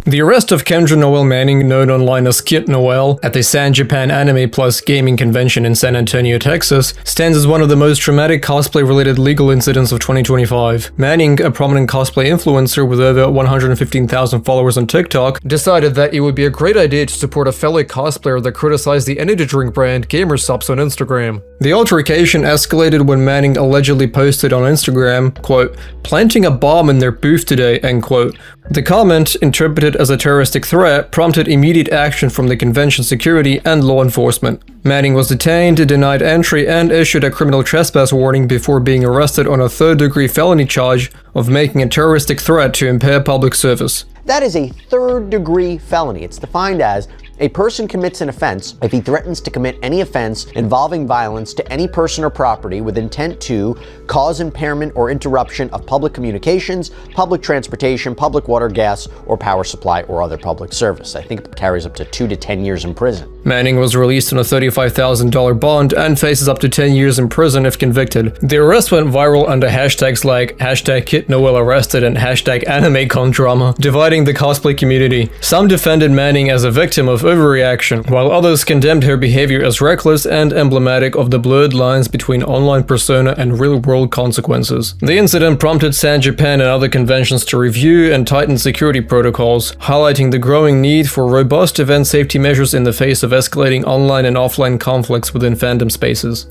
The arrest of Kendra Noel Manning, known online as Kit Noel, at the San Japan Anime Plus Gaming Convention in San Antonio, Texas, stands as one of the most traumatic cosplay-related legal incidents of 2025. Manning, a prominent cosplay influencer with over 115,000 followers on TikTok, decided that it would be a great idea to support a fellow cosplayer that criticized the energy drink brand Gamersupps on Instagram. The altercation escalated when Manning allegedly posted on Instagram, quote, "planting a bomb in their booth today," end quote. The comment, interpreted as a terroristic threat, prompted immediate action from the convention security and law enforcement. Manning was detained, denied entry, and issued a criminal trespass warning before being arrested on a third-degree felony charge of making a terroristic threat to impair public service. That is a third-degree felony. It's defined as a person commits an offense if he threatens to commit any offense involving violence to any person or property with intent to cause impairment or interruption of public communications, public transportation, public water, gas, or power supply, or other public service. I think it carries up to 2 to 10 years in prison. Manning was released on a $35,000 bond and faces up to 10 years in prison if convicted. The arrest went viral under hashtags like #KitNoelArrested and #AnimeConDrama, dividing the cosplay community. Some defended Manning as a victim of overreaction, while others condemned her behavior as reckless and emblematic of the blurred lines between online persona and real-world consequences. The incident prompted San Japan and other conventions to review and tighten security protocols, highlighting the growing need for robust event safety measures in the face of escalating online and offline conflicts within fandom spaces.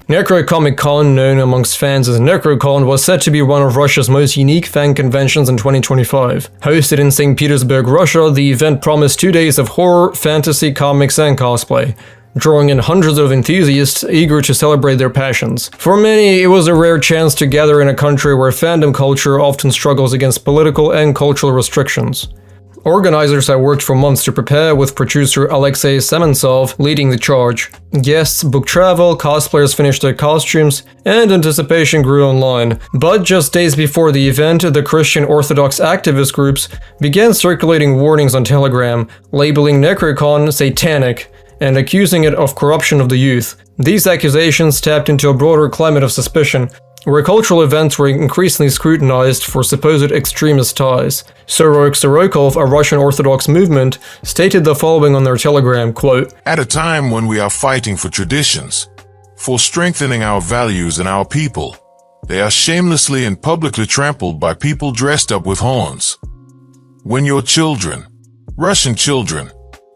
Necrocomic-Con, known amongst fans as NecroCon, was said to be one of Russia's most unique fan conventions in 2025. Hosted in St. Petersburg, Russia, the event promised 2 days of horror, fantasy, comics, and cosplay, drawing in hundreds of enthusiasts eager to celebrate their passions. For many, it was a rare chance to gather in a country where fandom culture often struggles against political and cultural restrictions. Organizers had worked for months to prepare, with producer Alexei Sementsov leading the charge. Guests booked travel, cosplayers finished their costumes, and anticipation grew online. But just days before the event, the Christian Orthodox activist groups began circulating warnings on Telegram, labeling NecroCon satanic and accusing it of corruption of the youth. These accusations tapped into a broader climate of suspicion, where cultural events were increasingly scrutinized for supposed extremist ties. Sorok Sorokov, a Russian Orthodox movement, stated the following on their Telegram, quote, "At a time when we are fighting for traditions, for strengthening our values and our people, they are shamelessly and publicly trampled by people dressed up with horns. When your children, Russian children,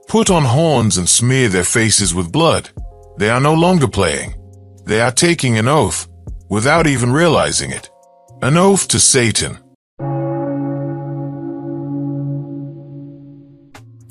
put on horns and smear their faces with blood, they are no longer playing. They are taking an oath, without even realizing it. An oath to Satan."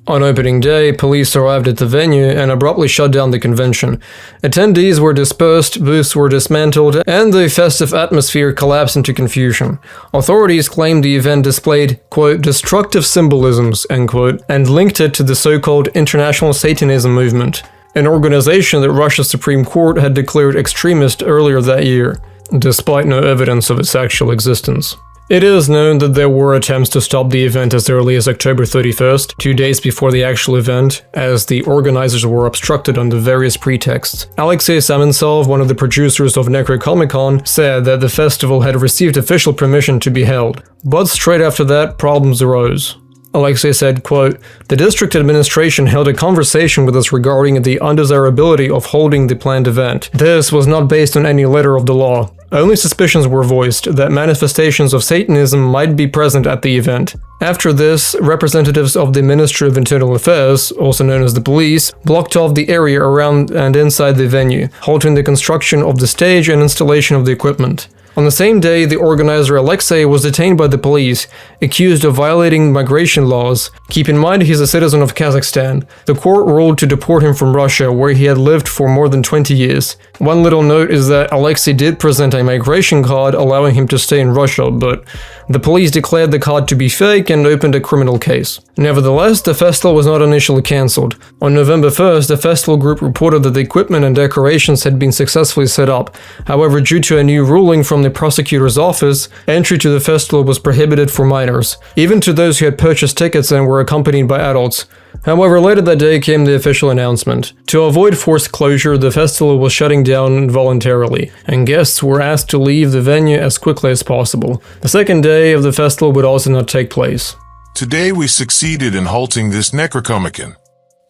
On opening day, police arrived at the venue and abruptly shut down the convention. Attendees were dispersed, booths were dismantled, and the festive atmosphere collapsed into confusion. Authorities claimed the event displayed, quote, "destructive symbolisms," end quote, and linked it to the so-called International Satanism movement, an organization that Russia's Supreme Court had declared extremist earlier that year, despite no evidence of its actual existence. It is known that there were attempts to stop the event as early as October 31st, 2 days before the actual event, as the organizers were obstructed under various pretexts. Alexei Sementsov, one of the producers of NecroComic-Con, said that the festival had received official permission to be held, but straight after that, problems arose. Alexei said, quote, "The district administration held a conversation with us regarding the undesirability of holding the planned event. This was not based on any letter of the law. Only suspicions were voiced that manifestations of Satanism might be present at the event. After this, representatives of the Ministry of Internal Affairs, also known as the police, blocked off the area around and inside the venue, halting the construction of the stage and installation of the equipment. On the same day, the organizer Alexei was detained by the police, accused of violating migration laws. Keep in mind he's a citizen of Kazakhstan. The court ruled to deport him from Russia, where he had lived for more than 20 years. One little note is that Alexei did present a migration card allowing him to stay in Russia, but the police declared the card to be fake and opened a criminal case. Nevertheless, the festival was not initially cancelled. On November 1st, the festival group reported that the equipment and decorations had been successfully set up. However, due to a new ruling from the prosecutor's office, entry to the festival was prohibited for minors, even to those who had purchased tickets and were accompanied by adults. However, later that day came the official announcement. To avoid forced closure, the festival was shutting down voluntarily, and guests were asked to leave the venue as quickly as possible. The second day of the festival would also not take place. Today we succeeded in halting this Necrocomican,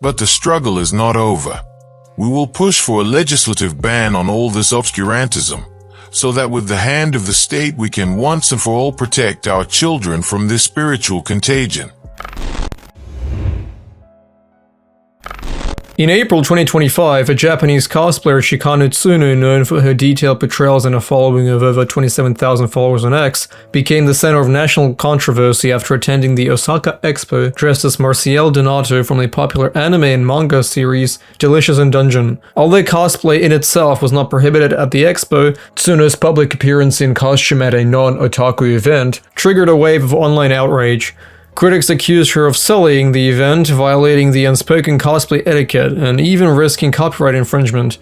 but the struggle is not over. We will push for a legislative ban on all this obscurantism, so that with the hand of the state we can once and for all protect our children from this spiritual contagion. In April 2025, a Japanese cosplayer, Shikano Tsuno, known for her detailed portrayals and a following of over 27,000 followers on X, became the center of national controversy after attending the Osaka Expo dressed as Marcial Donato from the popular anime and manga series Delicious in Dungeon. Although cosplay in itself was not prohibited at the expo, Tsuno's public appearance in costume at a non-otaku event triggered a wave of online outrage. Critics accused her of sullying the event, violating the unspoken cosplay etiquette, and even risking copyright infringement,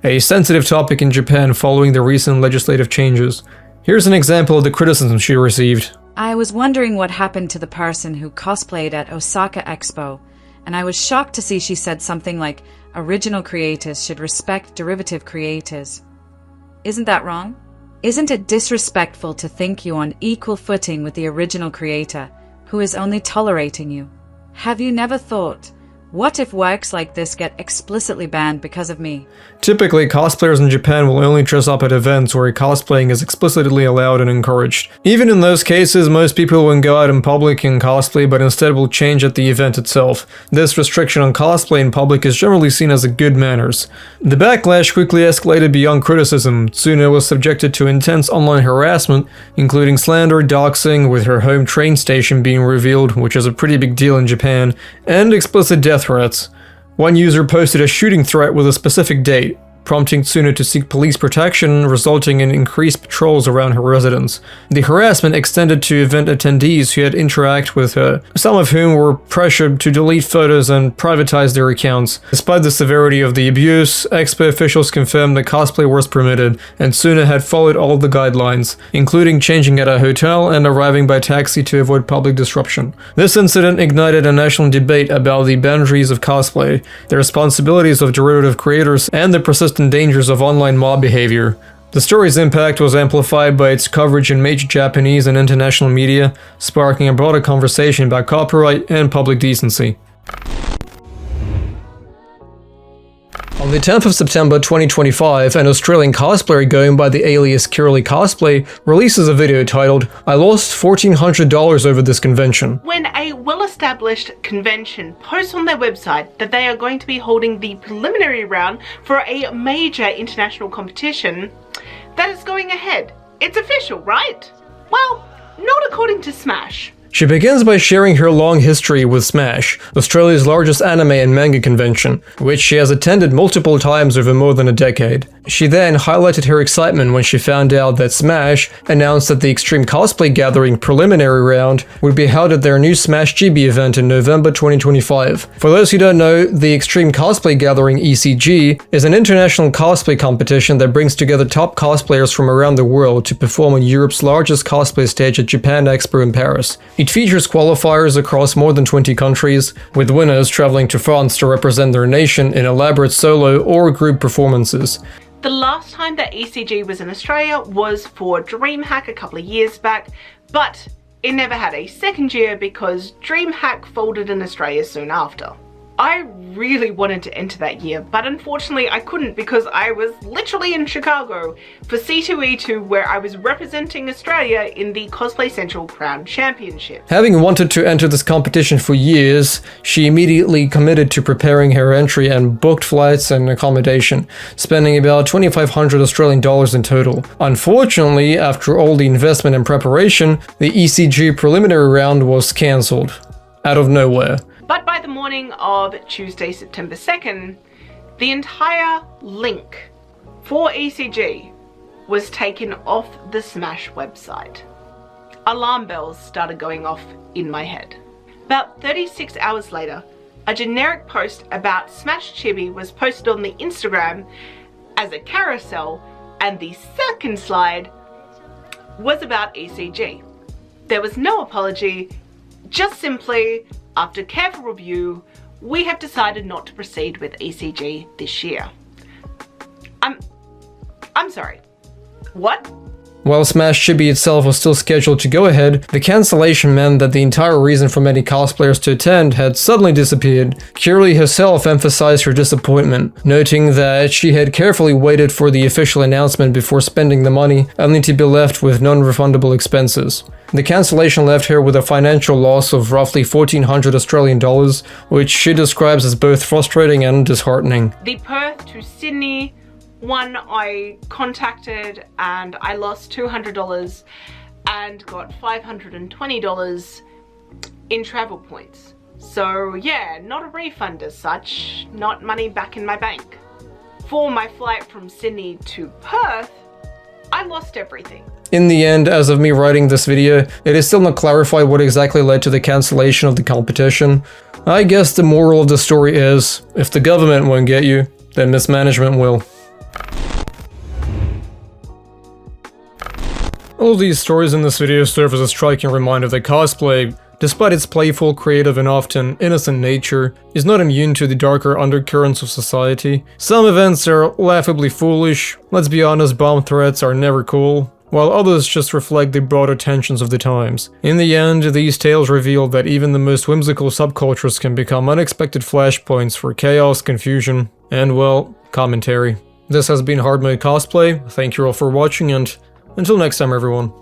a sensitive topic in Japan following the recent legislative changes. Here's an example of the criticism she received. I was wondering what happened to the person who cosplayed at Osaka Expo, and I was shocked to see she said something like, original creators should respect derivative creators. Isn't that wrong? Isn't it disrespectful to think you on equal footing with the original creator, who is only tolerating you? Have you never thought, what if works like this get explicitly banned because of me? Typically, cosplayers in Japan will only dress up at events where cosplaying is explicitly allowed and encouraged. Even in those cases, most people won't go out in public in cosplay, but instead will change at the event itself. This restriction on cosplay in public is generally seen as a good manners. The backlash quickly escalated beyond criticism. Tsuno was subjected to intense online harassment, including slander, doxing, with her home train station being revealed, which is a pretty big deal in Japan, and explicit death threats. One user posted a shooting threat with a specific date, prompting Tsuno to seek police protection, resulting in increased patrols around her residence. The harassment extended to event attendees who had interacted with her, some of whom were pressured to delete photos and privatize their accounts. Despite the severity of the abuse, Expo officials confirmed that cosplay was permitted, and Tsuno had followed all the guidelines, including changing at a hotel and arriving by taxi to avoid public disruption. This incident ignited a national debate about the boundaries of cosplay, the responsibilities of derivative creators, and the persistent dangers of online mob behavior. The story's impact was amplified by its coverage in major Japanese and international media, sparking a broader conversation about copyright and public decency. On the 10th of September 2025, an Australian cosplayer going by the alias Curly Cosplay releases a video titled, "I lost $1,400 over this convention." When a well-established convention posts on their website that they are going to be holding the preliminary round for a major international competition, that is going ahead. It's official, right? Well, not according to Smash. She begins by sharing her long history with Smash, Australia's largest anime and manga convention, which she has attended multiple times over more than a decade. She then highlighted her excitement when she found out that Smash announced that the Extreme Cosplay Gathering preliminary round would be held at their new Smash GB event in November 2025. For those who don't know, the Extreme Cosplay Gathering ECG is an international cosplay competition that brings together top cosplayers from around the world to perform on Europe's largest cosplay stage at Japan Expo in Paris. It features qualifiers across more than 20 countries, with winners traveling to France to represent their nation in elaborate solo or group performances. The last time that ECG was in Australia was for DreamHack a couple of years back, but it never had a second year because DreamHack folded in Australia soon after. I really wanted to enter that year, but unfortunately I couldn't because I was literally in Chicago for C2E2, where I was representing Australia in the Cosplay Central Crown Championship. Having wanted to enter this competition for years, she immediately committed to preparing her entry and booked flights and accommodation, spending about 2,500 Australian dollars in total. Unfortunately, after all the investment and preparation, the ECG preliminary round was cancelled. Out of nowhere. But by the morning of Tuesday, September 2nd, the entire link for ECG was taken off the Smash website. Alarm bells started going off in my head. About 36 hours later, a generic post about Smash Chibi was posted on the Instagram as a carousel, and the second slide was about ECG. There was no apology, just simply, after careful review, we have decided not to proceed with ECG this year. I'm sorry, what? While Smash Chibi itself was still scheduled to go ahead, the cancellation meant that the entire reason for many cosplayers to attend had suddenly disappeared. Curly herself emphasized her disappointment, noting that she had carefully waited for the official announcement before spending the money, only to be left with non-refundable expenses. The cancellation left her with a financial loss of roughly 1,400 Australian dollars, which she describes as both frustrating and disheartening. The Perth to Sydney one I contacted and I lost $200 and got $520 in travel points. So yeah, not a refund as such, not money back in my bank. For my flight from Sydney to Perth, I lost everything. In the end, as of me writing this video, it is still not clarified what exactly led to the cancellation of the competition. I guess the moral of the story is, if the government won't get you, then mismanagement will. All of these stories in this video serve as a striking reminder that cosplay, despite its playful, creative, and often innocent nature, is not immune to the darker undercurrents of society. Some events are laughably foolish, let's be honest, bomb threats are never cool, while others just reflect the broader tensions of the times. In the end, these tales reveal that even the most whimsical subcultures can become unexpected flashpoints for chaos, confusion, and, well, commentary. This has been Hard Mode Cosplay, thank you all for watching, and until next time everyone.